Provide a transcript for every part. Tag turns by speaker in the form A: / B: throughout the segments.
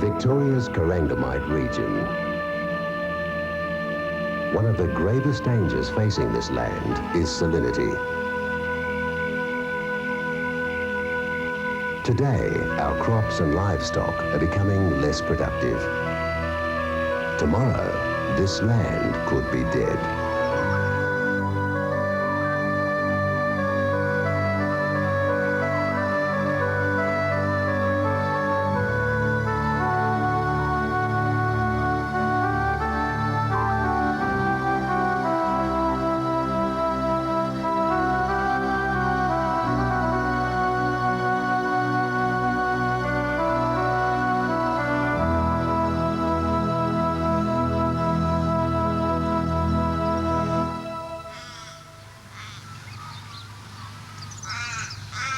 A: Victoria's Corangamite region. One of the gravest dangers facing this land is salinity. Today, our crops and livestock are becoming less productive. Tomorrow, this land could be dead.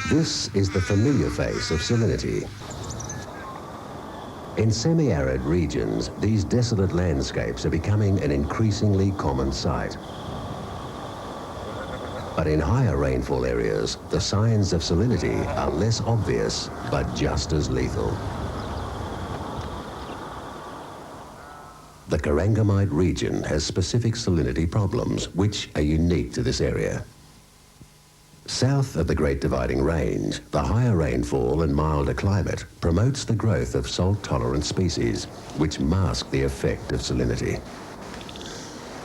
A: This is the familiar face of salinity. In semi-arid regions, these desolate landscapes are becoming an increasingly common sight. But in higher rainfall areas, the signs of salinity are less obvious, but just as lethal. The Corangamite region has specific salinity problems, which are unique to this area. South of the Great Dividing Range, the higher rainfall and milder climate promotes the growth of salt-tolerant species, which mask the effect of salinity.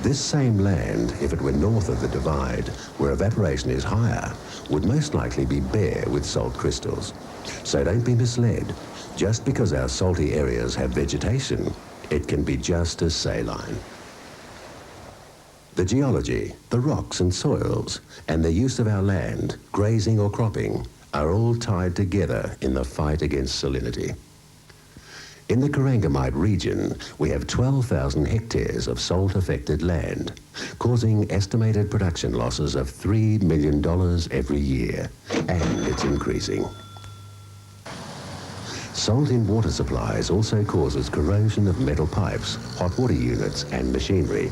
A: This same land, if it were north of the divide, where evaporation is higher, would most likely be bare with salt crystals. So don't be misled. Just because our salty areas have vegetation, it can be just as saline. The geology, the rocks and soils, and the use of our land, grazing or cropping, are all tied together in the fight against salinity. In the Corangamite region, we have 12,000 hectares of salt-affected land, causing estimated production losses of $3 million every year, and it's increasing. Salt in water supplies also causes corrosion of metal pipes, hot water units, and machinery.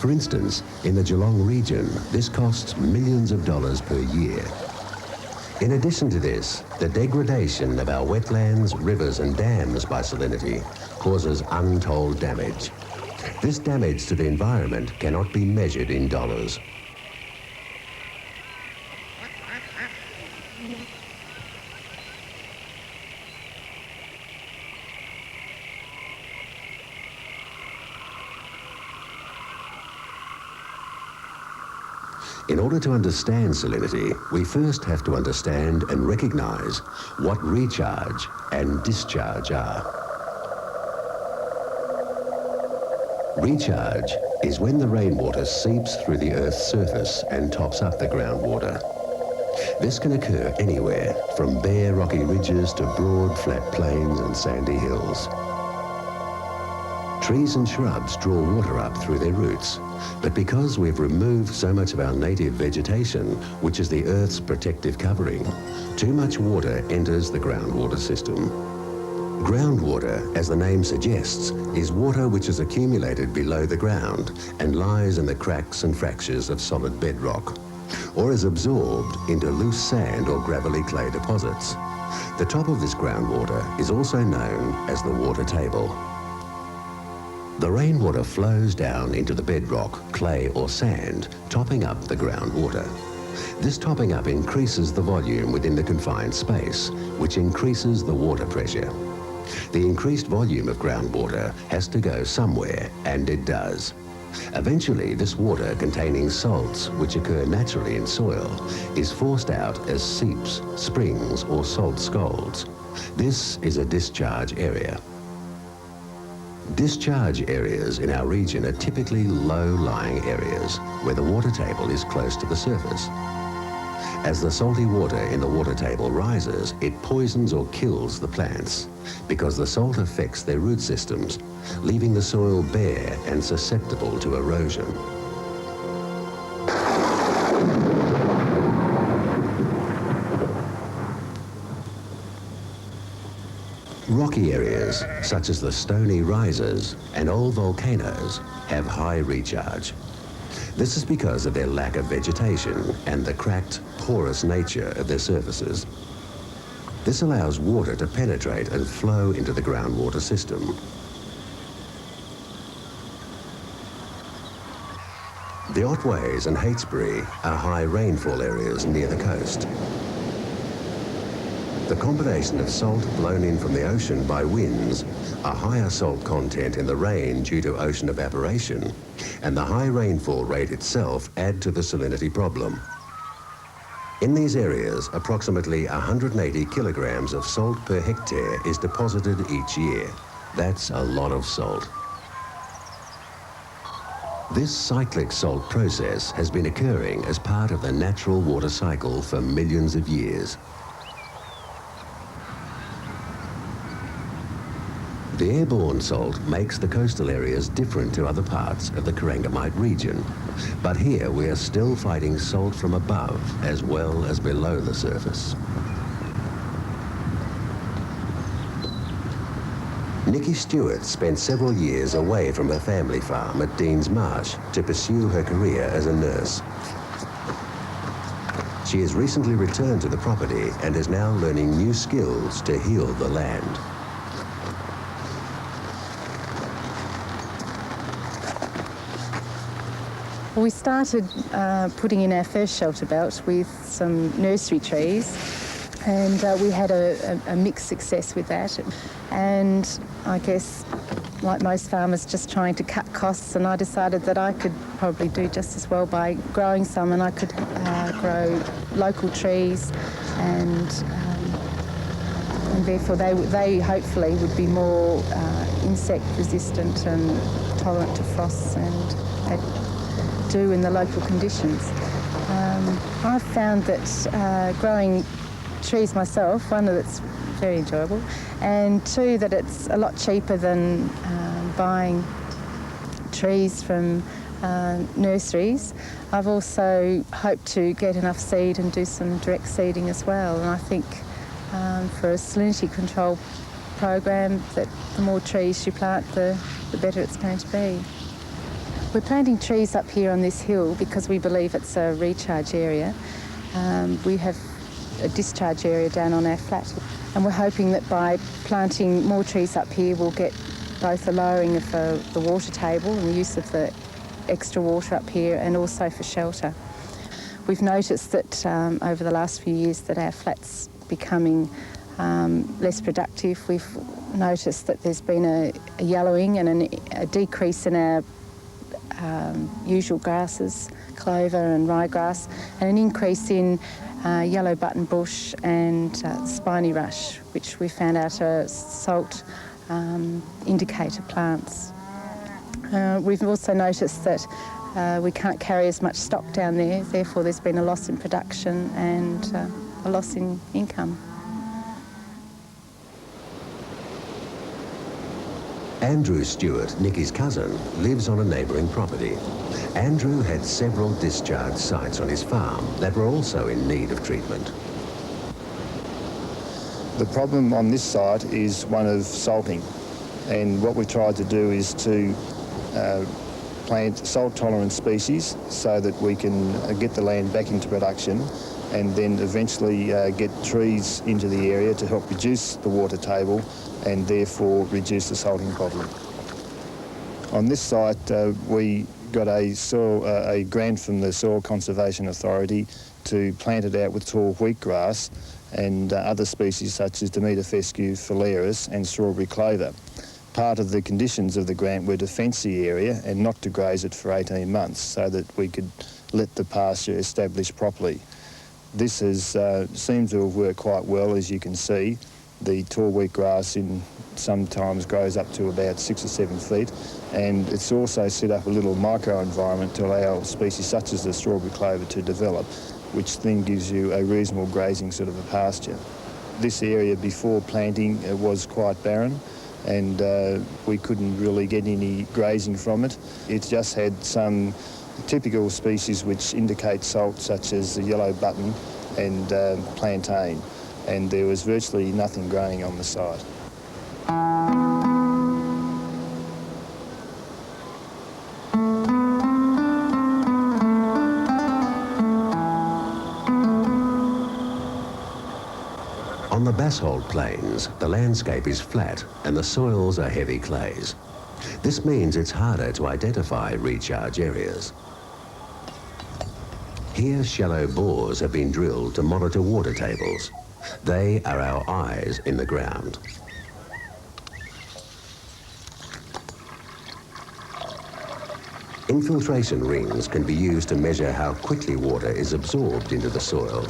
A: For instance, in the Geelong region, this costs millions of dollars per year. In addition to this, the degradation of our wetlands, rivers and dams by salinity causes untold damage. This damage to the environment cannot be measured in dollars. In order to understand salinity, we first have to understand and recognize what recharge and discharge are. Recharge is when the rainwater seeps through the Earth's surface and tops up the groundwater. This can occur anywhere, from bare rocky ridges to broad flat plains and sandy hills. Trees and shrubs draw water up through their roots, but because we've removed so much of our native vegetation, which is the Earth's protective covering, too much water enters the groundwater system. Groundwater, as the name suggests, is water which is accumulated below the ground and lies in the cracks and fractures of solid bedrock, or is absorbed into loose sand or gravelly clay deposits. The top of this groundwater is also known as the water table. The rainwater flows down into the bedrock, clay or sand, topping up the groundwater. This topping up increases the volume within the confined space, which increases the water pressure. The increased volume of groundwater has to go somewhere, and it does. Eventually, this water containing salts, which occur naturally in soil, is forced out as seeps, springs or salt scalds. This is a discharge area. Discharge areas in our region are typically low-lying areas where the water table is close to the surface. As the salty water in the water table rises, it poisons or kills the plants because the salt affects their root systems, leaving the soil bare and susceptible to erosion. Rocky areas, such as the Stony Rises and old volcanoes, have high recharge. This is because of their lack of vegetation and the cracked, porous nature of their surfaces. This allows water to penetrate and flow into the groundwater system. The Otways and Heytesbury are high rainfall areas near the coast. The combination of salt blown in from the ocean by winds, a higher salt content in the rain due to ocean evaporation, and the high rainfall rate itself add to the salinity problem. In these areas, approximately 180 kilograms of salt per hectare is deposited each year. That's a lot of salt. This cyclic salt process has been occurring as part of the natural water cycle for millions of years. The airborne salt makes the coastal areas different to other parts of the Corangamite region. But here we are still fighting salt from above as well as below the surface. Nikki Stewart spent several years away from her family farm at Deans Marsh to pursue her career as a nurse. She has recently returned to the property and is now learning new skills to heal the land.
B: We started putting in our first shelter belt with some nursery trees, and we had a mixed success with that. And I guess, like most farmers, just trying to cut costs, and I decided that I could probably do just as well by growing some, and I could grow local trees, and therefore they hopefully would be more insect resistant and tolerant to frosts, and they'd do in the local conditions. I've found that growing trees myself, one, that it's very enjoyable, and two, that it's a lot cheaper than buying trees from nurseries. I've also hoped to get enough seed and do some direct seeding as well, and I think for a salinity control program, that the more trees you plant, the better it's going to be. We're planting trees up here on this hill because we believe it's a recharge area. We have a discharge area down on our flat, and we're hoping that by planting more trees up here we'll get both a lowering of the water table and the use of the extra water up here, and also for shelter. We've noticed that over the last few years that our flat's becoming less productive. We've noticed that there's been a yellowing and a decrease in our usual grasses, clover and ryegrass, and an increase in yellow button bush and spiny rush, which we found out are salt indicator plants. We've also noticed that we can't carry as much stock down there, therefore there's been a loss in production and a loss in income.
A: Andrew Stewart, Nikki's cousin, lives on a neighbouring property. Andrew had several discharge sites on his farm that were also in need of treatment.
C: The problem on this site is one of salting, and what we tried to do is to plant salt-tolerant species so that we can get the land back into production, and then eventually get trees into the area to help reduce the water table and therefore reduce the salting problem. On this site, we got a grant from the Soil Conservation Authority to plant it out with tall wheatgrass and other species such as Demeter fescue, phalaris and strawberry clover. Part of the conditions of the grant were to fence the area and not to graze it for 18 months so that we could let the pasture establish properly. This has seemed to have worked quite well, as you can see. The tall wheatgrass sometimes grows up to about 6 or 7 feet, and it's also set up a little microenvironment to allow species such as the strawberry clover to develop, which then gives you a reasonable grazing sort of a pasture. This area before planting was quite barren, and we couldn't really get any grazing from it. It just had some typical species which indicate salt, such as the yellow button and plantain, and there was virtually nothing growing on the site.
A: On the basalt plains, the landscape is flat and the soils are heavy clays. This means it's harder to identify recharge areas. Here, shallow bores have been drilled to monitor water tables. They are our eyes in the ground. Infiltration rings can be used to measure how quickly water is absorbed into the soil.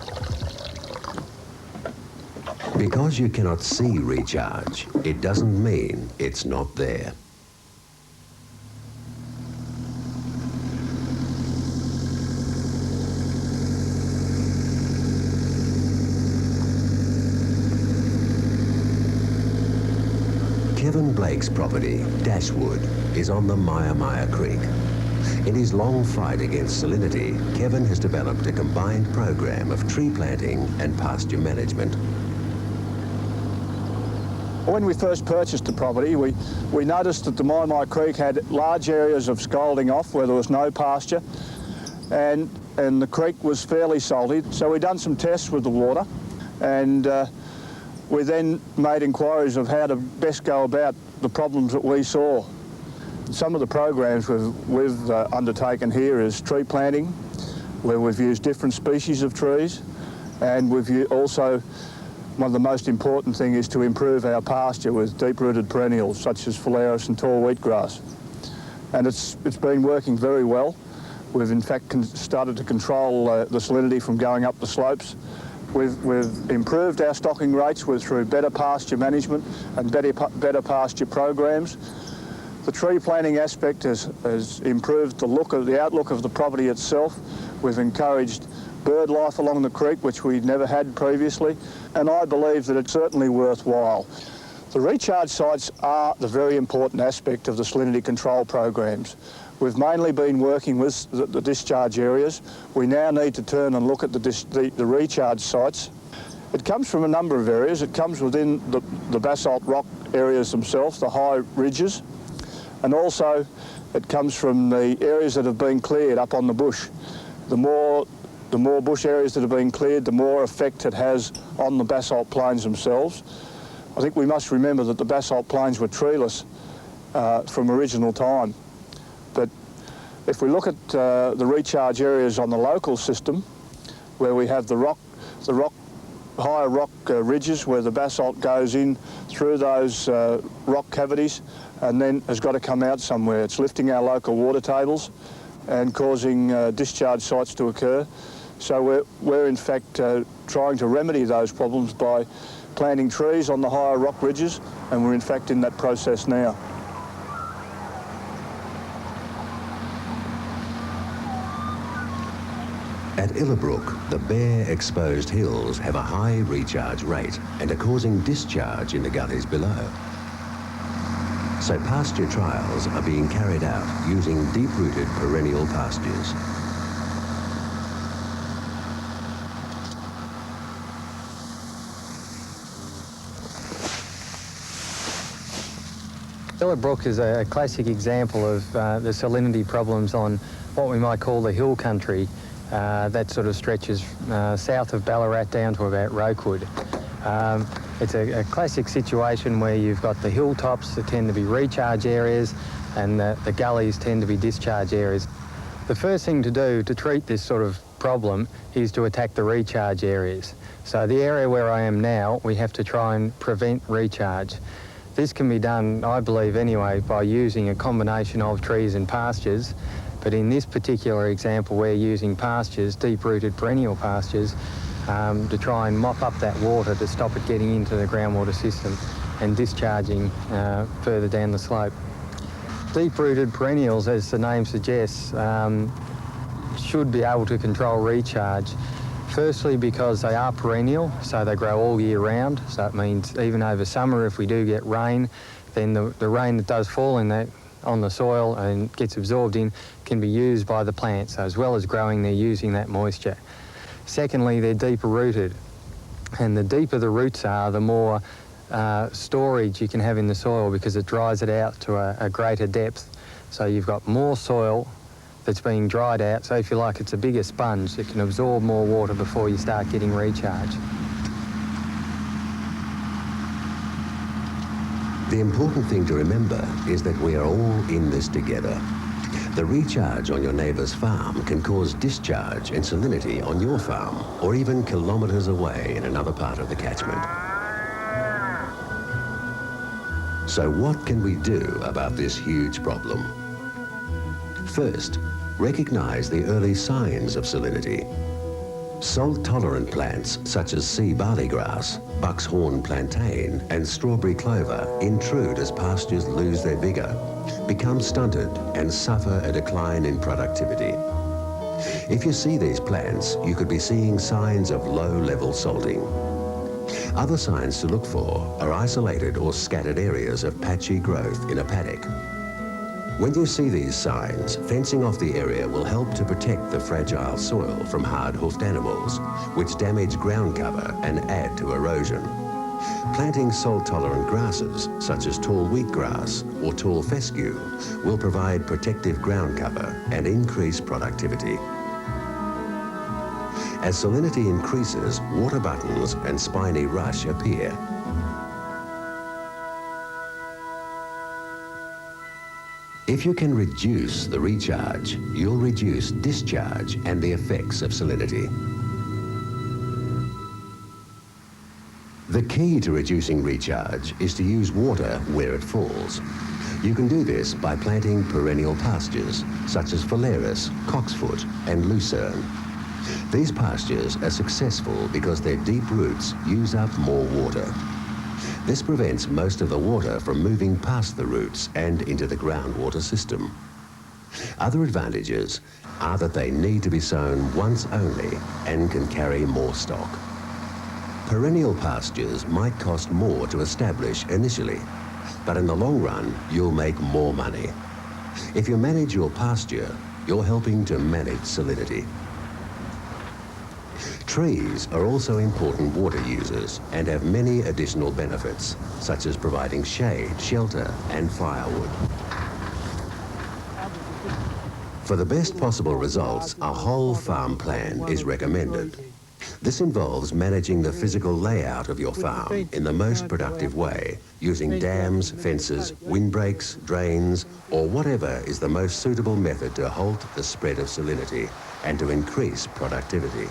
A: Because you cannot see recharge, it doesn't mean it's not there. Kevin Blake's property, Dashwood, is on the Maya Creek. In his long fight against salinity, Kevin has developed a combined program of tree planting and pasture management.
D: When we first purchased the property, we noticed that the Maya Creek had large areas of scalding off where there was no pasture, and the creek was fairly salty. So we done some tests with the water, and we then made inquiries of how to best go about the problems that we saw. Some of the programs we've undertaken here is tree planting, where we've used different species of trees, and we've also, one of the most important things is to improve our pasture with deep-rooted perennials such as phalaris and tall wheatgrass. And it's been working very well. We've in fact started to control the salinity from going up the slopes. We've improved our stocking rates through better pasture management and better pasture programs. The tree planting aspect has improved the outlook of the property itself. We've encouraged bird life along the creek, which we never had previously, and I believe that it's certainly worthwhile. The recharge sites are the very important aspect of the salinity control programs. We've mainly been working with the discharge areas. We now need to turn and look at the recharge sites. It comes from a number of areas. It comes within the basalt rock areas themselves, the high ridges, and also it comes from the areas that have been cleared up on the bush. The more bush areas that have been cleared, the more effect it has on the basalt plains themselves. I think we must remember that the basalt plains were treeless from original time. But if we look at the recharge areas on the local system, where we have the higher rock ridges where the basalt goes in through those rock cavities and then has got to come out somewhere. It's lifting our local water tables and causing discharge sites to occur. So we're in fact trying to remedy those problems by planting trees on the higher rock ridges, and we're in fact in that process now.
A: At Illabrook, the bare exposed hills have a high recharge rate and are causing discharge in the gullies below. So pasture trials are being carried out using deep-rooted perennial pastures.
E: Illabrook is a classic example of the salinity problems on what we might call the hill country that sort of stretches south of Ballarat down to about Rokewood. It's a classic situation where you've got the hilltops that tend to be recharge areas and the gullies tend to be discharge areas. The first thing to do to treat this sort of problem is to attack the recharge areas. So the area where I am now, we have to try and prevent recharge. This can be done, I believe anyway, by using a combination of trees and pastures. But in this particular example, we're using pastures, deep-rooted perennial pastures, to try and mop up that water to stop it getting into the groundwater system and discharging further down the slope. Deep-rooted perennials, as the name suggests, should be able to control recharge. Firstly, because they are perennial, so they grow all year round. So it means even over summer, if we do get rain, then the rain that does fall on the soil and gets absorbed in can be used by the plants. So as well as growing, they're using that moisture. Secondly, they're deeper rooted. And the deeper the roots are, the more storage you can have in the soil because it dries it out to a greater depth. So you've got more soil that's being dried out. So if you like, it's a bigger sponge. It can absorb more water before you start getting recharge.
A: The important thing to remember is that we are all in this together. The recharge on your neighbour's farm can cause discharge and salinity on your farm, or even kilometres away in another part of the catchment. So what can we do about this huge problem? First, recognise the early signs of salinity. Salt-tolerant plants such as sea barleygrass, buck's horn plantain and strawberry clover intrude as pastures lose their vigour, become stunted and suffer a decline in productivity. If you see these plants, you could be seeing signs of low-level salting. Other signs to look for are isolated or scattered areas of patchy growth in a paddock. When you see these signs, fencing off the area will help to protect the fragile soil from hard-hoofed animals, which damage ground cover and add to erosion. Planting salt-tolerant grasses, such as tall wheatgrass or tall fescue, will provide protective ground cover and increase productivity. As salinity increases, water buttons and spiny rush appear. If you can reduce the recharge, you'll reduce discharge and the effects of salinity. The key to reducing recharge is to use water where it falls. You can do this by planting perennial pastures, such as phalaris, cocksfoot and lucerne. These pastures are successful because their deep roots use up more water. This prevents most of the water from moving past the roots and into the groundwater system. Other advantages are that they need to be sown once only and can carry more stock. Perennial pastures might cost more to establish initially, but in the long run, you'll make more money. If you manage your pasture, you're helping to manage salinity. Trees are also important water users and have many additional benefits, such as providing shade, shelter, and firewood. For the best possible results, a whole farm plan is recommended. This involves managing the physical layout of your farm in the most productive way, using dams, fences, windbreaks, drains, or whatever is the most suitable method to halt the spread of salinity and to increase productivity.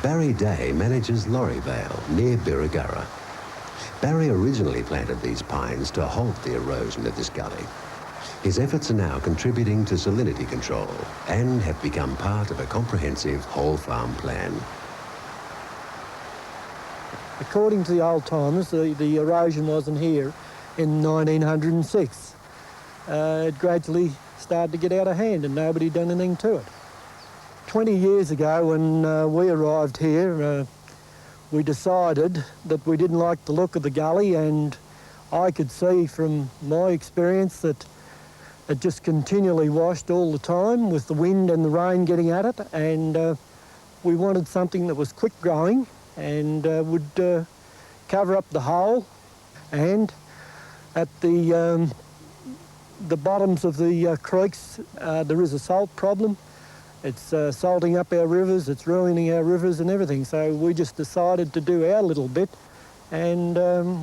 A: Barry Day manages Lorryvale near Birregurra. Barry originally planted these pines to halt the erosion of this gully. His efforts are now contributing to salinity control and have become part of a comprehensive whole farm plan.
F: According to the old timers, the erosion wasn't here in 1906. It gradually started to get out of hand and nobody done anything to it. 20 years ago when we arrived here, we decided that we didn't like the look of the gully, and I could see from my experience that it just continually washed all the time with the wind and the rain getting at it, and we wanted something that was quick growing and would cover up the hole. And at the bottoms of the creeks there is a salt problem. It's salting up our rivers, it's ruining our rivers and everything. So we just decided to do our little bit, and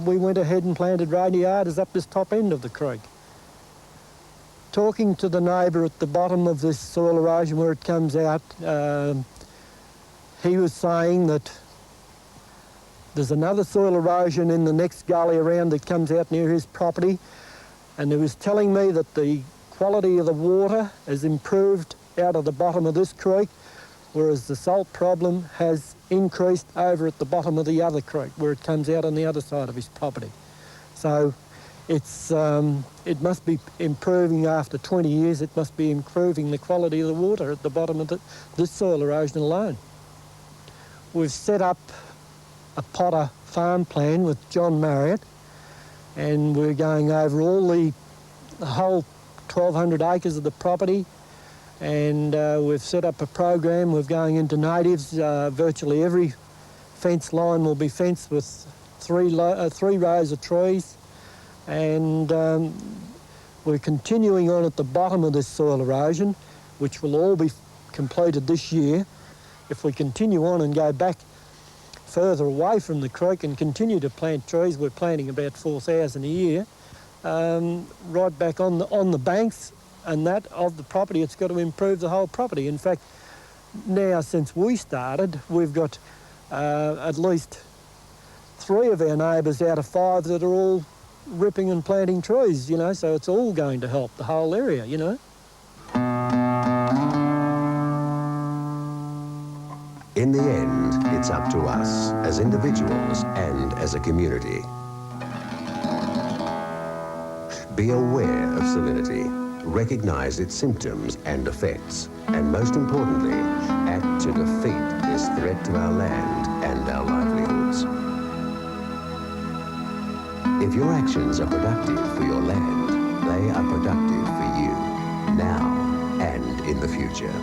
F: we went ahead and planted radiators up this top end of the creek. Talking to the neighbour at the bottom of this soil erosion where it comes out, he was saying that there's another soil erosion in the next gully around that comes out near his property, and he was telling me that the quality of the water has improved out of the bottom of this creek, whereas the salt problem has increased over at the bottom of the other creek where it comes out on the other side of his property. So it must be improving after 20 years. It must be improving the quality of the water at the bottom of this soil erosion alone. We've set up a Potter farm plan with John Marriott, and we're going over all the whole 1,200 acres of the property, and we've set up a program. We're going into natives. Virtually every fence line will be fenced with three rows of trees, and we're continuing on at the bottom of this soil erosion, which will all be completed this year. if we continue on and go back further away from the creek and continue to plant trees, we're planting about 4,000 a year, right back on the banks and that of the property, it's got to improve the whole property. In fact, now since we started, we've got at least 3 of our neighbours out of 5 that are all ripping and planting trees, you know, so it's all going to help the whole area, you know.
A: In the end, it's up to us as individuals and as a community. Be aware of salinity, recognise its symptoms and effects, and most importantly, act to defeat this threat to our land and our livelihoods. If your actions are productive for your land, they are productive for you, now and in the future.